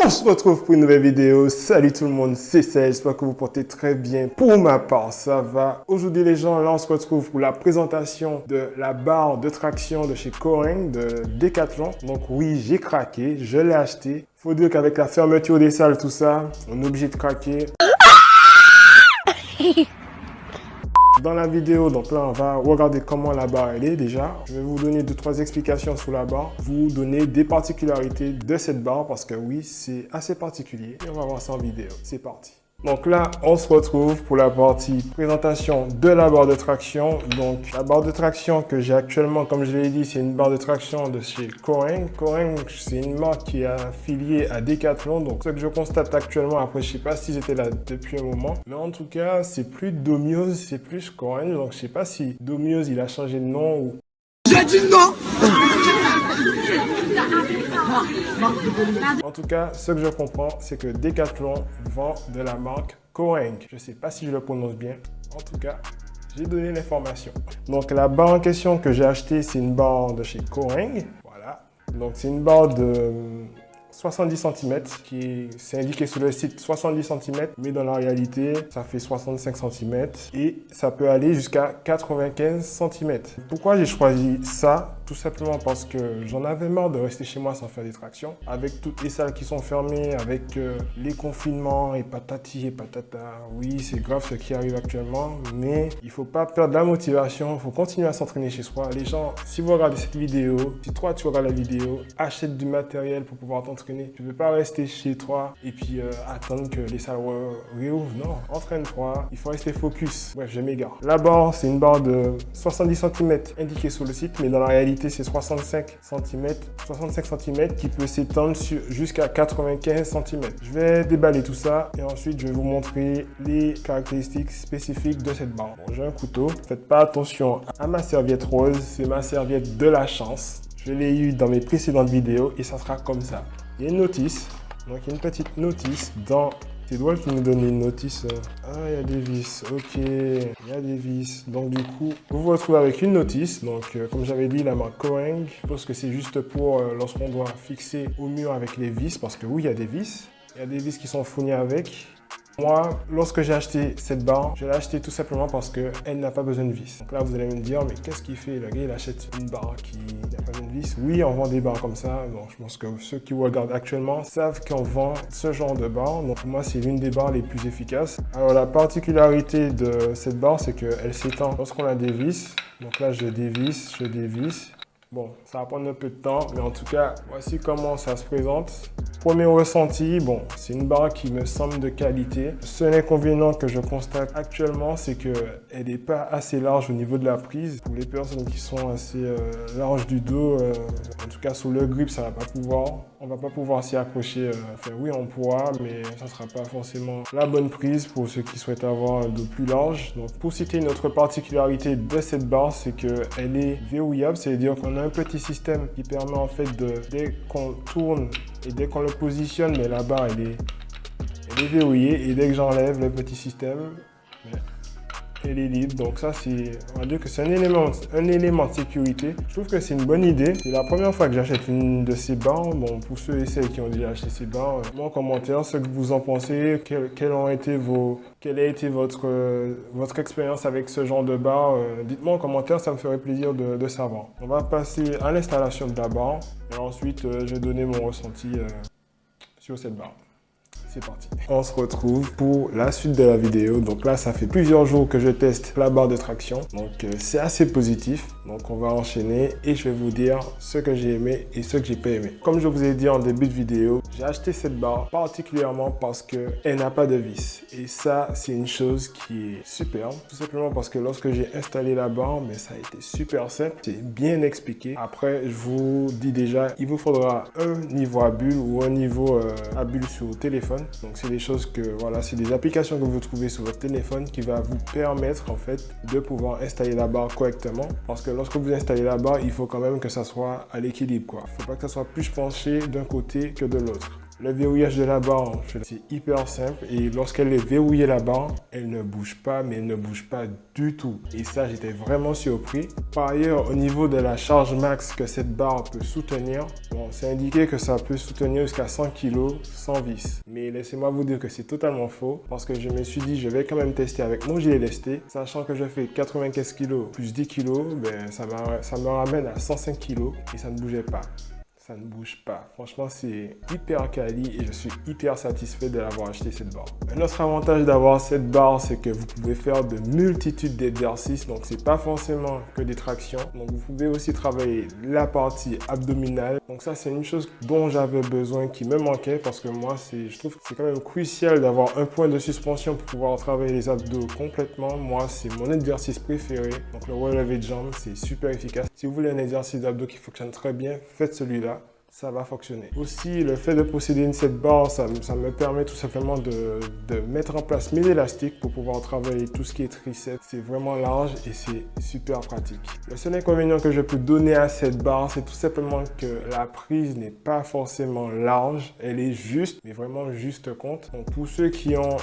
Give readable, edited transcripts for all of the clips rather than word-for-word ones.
On se retrouve pour une nouvelle vidéo. Salut tout le monde, c'est Serge, j'espère que vous portez très bien. Pour ma part, ça va. Aujourd'hui les gens, là on se retrouve pour la présentation de la barre de traction de chez Kouring, de Decathlon. Donc oui, j'ai craqué, je l'ai acheté. Faut dire qu'avec la fermeture des salles, tout ça, on est obligé de craquer. Dans la vidéo, donc là, on va regarder comment la barre elle est déjà. Je vais vous donner 2-3 explications sur la barre, vous donner des particularités de cette barre parce que oui, c'est assez particulier. Et on va voir ça en vidéo. C'est parti. Donc là, on se retrouve pour la partie présentation de la barre de traction. Donc la barre de traction que j'ai actuellement, comme je l'ai dit, c'est une barre de traction de chez Kouring. Kouring, c'est une marque qui est affiliée à Decathlon. Donc ce que je constate actuellement, après je sais pas si j'étais là depuis un moment, mais en tout cas, c'est plus Domioz, c'est plus Kouring. Donc je sais pas si Domioz il a changé de nom ou... J'ai dit non. En tout cas, ce que je comprends, c'est que Decathlon vend de la marque Kouring. Je ne sais pas si je le prononce bien. En tout cas, j'ai donné l'information. Donc, la barre en question que j'ai achetée, c'est une barre de chez Kouring. Voilà. Donc, c'est une barre de 70 cm, c'est indiqué sur le site 70 cm, mais dans la réalité, ça fait 65 cm et ça peut aller jusqu'à 95 cm. Pourquoi j'ai choisi ça? Tout simplement parce que j'en avais marre de rester chez moi sans faire des tractions. Avec toutes les salles qui sont fermées, avec les confinements et patati et patata. Oui, c'est grave ce qui arrive actuellement, mais il ne faut pas perdre la motivation. Il faut continuer à s'entraîner chez soi. Les gens, si vous regardez cette vidéo, si toi tu regardes la vidéo, achète du matériel pour pouvoir t'entraîner. Tu ne peux pas rester chez toi et puis attendre que les salles réouvrent. Non, entraîne-toi. Il faut rester focus. Bref, je m'égare. La barre, c'est une barre de 70 cm indiquée sur le site, mais dans la réalité, c'est 65 cm qui peut s'étendre jusqu'à 95 cm. Je vais déballer tout ça et ensuite je vais vous montrer les caractéristiques spécifiques de cette barre. Bon, j'ai un couteau. Faites pas attention à ma serviette rose. C'est ma serviette de la chance. Je l'ai eu dans mes précédentes vidéos et ça sera comme ça. Il y a une notice. Donc il y a une petite notice dans... C'est drôle qu'il nous donne une notice. Ah, il y a des vis. Ok, il y a des vis. Donc, du coup, vous vous retrouvez avec une notice. Donc, comme j'avais dit, la marque Kouring. Je pense que c'est juste pour lorsqu'on doit fixer au mur avec les vis. Parce que oui, il y a des vis. Il y a des vis qui sont fournies avec. Moi, lorsque j'ai acheté cette barre, je l'ai achetée tout simplement parce qu'elle n'a pas besoin de vis. Donc là, vous allez me dire, mais qu'est-ce qu'il fait? Le gars, il achète une barre qui n'a pas besoin de vis. Oui, on vend des barres comme ça. Donc, je pense que ceux qui vous regardent actuellement savent qu'on vend ce genre de barre. Donc, moi, c'est l'une des barres les plus efficaces. Alors, la particularité de cette barre, c'est qu'elle s'étend lorsqu'on a des vis. Donc là, je dévisse, je dévisse. Bon, ça va prendre un peu de temps, mais en tout cas, voici comment ça se présente. Premier ressenti, bon, c'est une barre qui me semble de qualité. Le seul inconvénient que je constate actuellement, c'est qu'elle n'est pas assez large au niveau de la prise. Pour les personnes qui sont assez larges du dos, en tout cas sous le grip, ça va pas pouvoir. On va pas pouvoir s'y accrocher. Enfin, oui, on pourra, mais ça ne sera pas forcément la bonne prise pour ceux qui souhaitent avoir un dos plus large. Donc, pour citer une autre particularité de cette barre, c'est qu'elle est verrouillable, c'est-à-dire qu'on a un petit système qui permet en fait de, dès qu'on tourne et dès qu'on le positionne, mais la barre elle est verrouillée et dès que j'enlève le petit système, elle est libre. Donc ça, on va dire que c'est un élément de sécurité. Je trouve que c'est une bonne idée. C'est la première fois que j'achète une de ces barres. Bon, pour ceux et celles qui ont déjà acheté ces barres, moi en commentaire ce que vous en pensez, quelle a été votre expérience avec ce genre de barre. Dites-moi en commentaire, ça me ferait plaisir de savoir. On va passer à l'installation de la barre et ensuite je vais donner mon ressenti sur cette barre. C'est parti. On se retrouve pour la suite de la vidéo. Donc là, ça fait plusieurs jours que je teste la barre de traction. Donc c'est assez positif. Donc on va enchaîner et je vais vous dire ce que j'ai aimé et ce que j'ai pas aimé. Comme je vous ai dit en début de vidéo, j'ai acheté cette barre particulièrement parce qu'elle n'a pas de vis. Et ça, c'est une chose qui est superbe. Tout simplement parce que lorsque j'ai installé la barre, mais ça a été super simple. C'est bien expliqué. Après, je vous dis déjà, il vous faudra un niveau à bulle ou un niveau à bulle sur téléphone. Donc c'est des choses que, voilà, c'est des applications que vous trouvez sur votre téléphone qui va vous permettre en fait de pouvoir installer la barre correctement. Parce que lorsque vous installez la barre, il faut quand même que ça soit à l'équilibre, quoi. Il ne faut pas que ça soit plus penché d'un côté que de l'autre. Le verrouillage de la barre, c'est hyper simple et lorsqu'elle est verrouillée la barre, elle ne bouge pas, mais elle ne bouge pas du tout. Et ça, j'étais vraiment surpris. Par ailleurs, au niveau de la charge max que cette barre peut soutenir, bon, c'est indiqué que ça peut soutenir jusqu'à 100 kg sans vis. Mais laissez-moi vous dire que c'est totalement faux parce que je me suis dit, je vais quand même tester avec mon gilet lesté, sachant que je fais 95 kg plus 10 kg, ben, ça me ramène à 105 kg et ça ne bougeait pas. Ça ne bouge pas. Franchement, c'est hyper quali et je suis hyper satisfait de l'avoir acheté cette barre. Un autre avantage d'avoir cette barre, c'est que vous pouvez faire de multitudes d'exercices. Donc, c'est pas forcément que des tractions. Donc, vous pouvez aussi travailler la partie abdominale. Donc, ça, c'est une chose dont j'avais besoin, qui me manquait parce que moi, je trouve que c'est quand même crucial d'avoir un point de suspension pour pouvoir travailler les abdos complètement. Moi, c'est mon exercice préféré. Donc, le relevé de jambes, c'est super efficace. Si vous voulez un exercice d'abdos qui fonctionne très bien, faites celui-là. Ça va fonctionner. Aussi, le fait de posséder cette barre, ça me permet tout simplement de mettre en place mes élastiques pour pouvoir travailler tout ce qui est triceps. C'est vraiment large et c'est super pratique. Le seul inconvénient que je peux donner à cette barre, c'est tout simplement que la prise n'est pas forcément large. Elle est juste, mais vraiment juste compte. Donc, pour ceux qui ont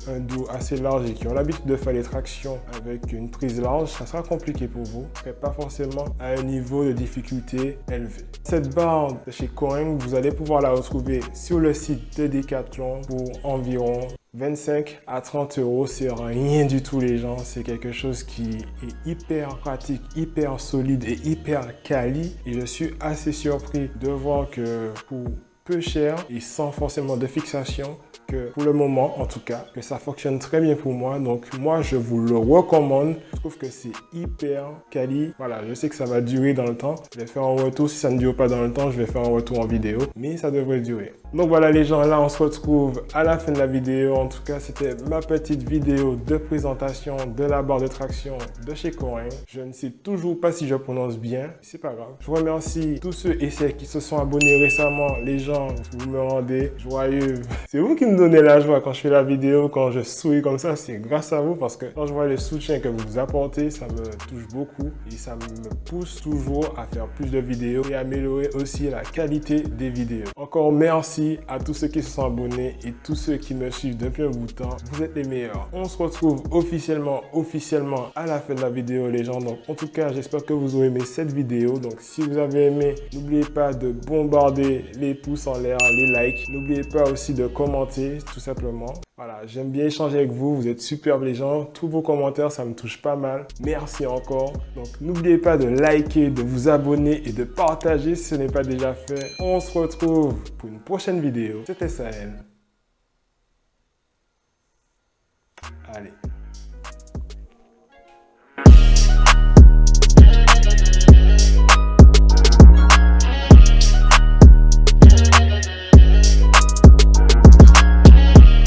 un dos assez large et qui ont l'habitude de faire les tractions avec une prise large, ça sera compliqué pour vous. Vous ne serez pas forcément à un niveau de difficulté élevé. Cette barre de chez Coring, vous allez pouvoir la retrouver sur le site de Decathlon pour environ 25 à 30 euros. C'est rien du tout les gens, c'est quelque chose qui est hyper pratique, hyper solide et hyper quali. Et je suis assez surpris de voir que pour peu cher et sans forcément de fixation, que pour le moment en tout cas, que ça fonctionne très bien pour moi. Donc moi je vous le recommande. Je trouve que c'est hyper quali. Voilà, je sais que ça va durer dans le temps. Je vais faire un retour. Si ça ne dure pas dans le temps, je vais faire un retour en vidéo. Mais ça devrait durer. Donc voilà les gens, là on se retrouve à la fin de la vidéo. En tout cas, c'était ma petite vidéo de présentation de la barre de traction de chez Coring. Je ne sais toujours pas si je prononce bien. C'est pas grave. Je remercie tous ceux et celles qui se sont abonnés récemment. Les gens, vous me rendez joyeux. C'est vous qui me donnez la joie quand je fais la vidéo, quand je souris comme ça. C'est grâce à vous parce que quand je vois le soutien que vous apportez, ça me touche beaucoup et ça me pousse toujours à faire plus de vidéos et améliorer aussi la qualité des vidéos. Encore merci à tous ceux qui se sont abonnés et tous ceux qui me suivent depuis un bout de temps. Vous êtes les meilleurs. On se retrouve officiellement à la fin de la vidéo les gens. Donc en tout cas, j'espère que vous aurez aimé cette vidéo. Donc si vous avez aimé, n'oubliez pas de bombarder les pouces en l'air, les likes. N'oubliez pas aussi de commenter tout simplement. Voilà, j'aime bien échanger avec vous. Vous êtes superbes les gens. Tous vos commentaires, ça me touche pas mal. Merci encore. Donc n'oubliez pas de liker, de vous abonner et de partager si ce n'est pas déjà fait. On se retrouve pour une prochaine vidéo. C'était Sahel.